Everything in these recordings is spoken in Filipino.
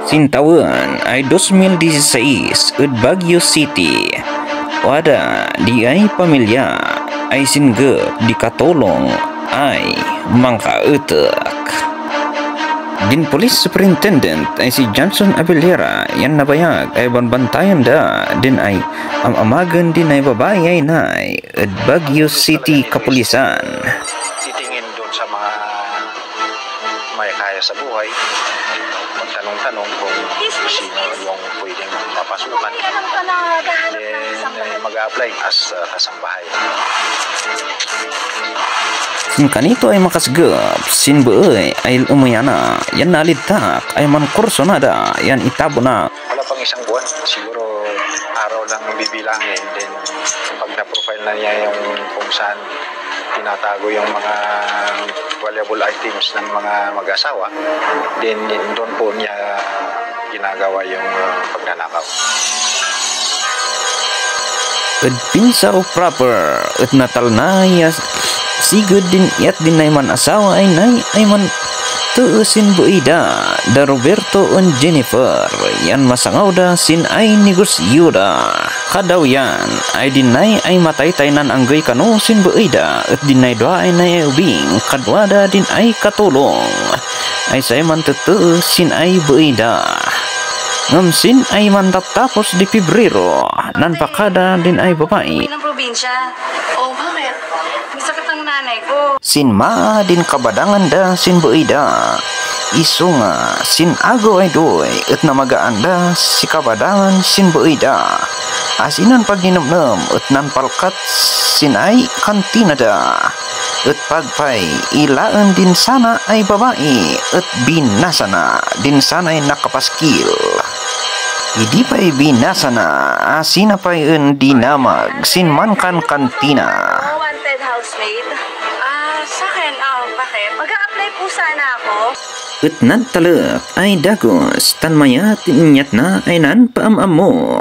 Sintawan ay 2016 at Baguio City. Wada di ay pamilya ay singgap di katulong ay mangkautak. Din Police Superintendent ay si Johnson Abelera yan nabayag ay banbantayan da din ay amagan din ay babae ay nay at Baguio City Kapulisan. Titingin doon sa mga may kaya sa buhay, magtanong-tanong kung sino yung pwedeng mapasukan, then mag-a-apply as kasambahay. Sin kanito ay makasgap, sin buoy ay umayana, yan nalitak ay mankurso na da, yan itabo na. Wala pang isang buwan, siguro araw lang bibilangin, then pag na-profile na niya yung kung saan tinatago yung mga valuable items ng mga mag-asawa, then doon po niya ginagawa yung pagnanakaw. At pinsa o proper at natal na sigud din yat din ay man asawa ay man tuusin buida da Roberto on Jennifer yan masangaw da sin ay negosyo da kadaw yan ay dinay ay matay taynan anggoy kano sin buida at dinay doa ay nay ubing kadwada din ay katulong ay say man tuusin ay buida ngamsin ay mantap tapos di Pebrero nanpakada din ay babae ng probinsya. Oh, bakit? May sakit ang nanay ko. Sinma din kabadangan da sin buida iso nga sin ago ay doy at namagaan da si kabadangan sin buida asinan pag ninumnum at nanpalkat sin ay kantina da at pagpay ilaan din sana ay babae at binasa na din sana ay nakapaskil. Hindi pa'y binasa na, asina pa'y dinamag, sinman kan kantina. Wanted housemaid? Sa akin, bakit? Mag-a-apply po sana ako. At nantalak ay dagos, tanmaya tinyat na ay nan paamam mo.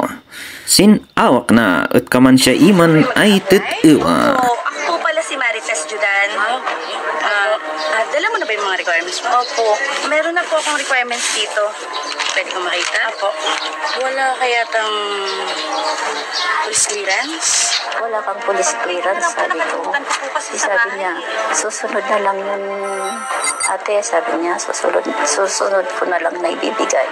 Sinawak na at kaman siya iman ay titiwa. Ako pala si Marites Judan. Dala mo na ba yung mga requirements mo? Opo. Meron na po akong requirements dito. Pwede ko makita? Opo. Wala kaya tang police clearance? Wala kang police clearance, sabi ko. Sabi niya, susunod na lang yung ate, sabi niya, susunod ko na lang na ibibigay.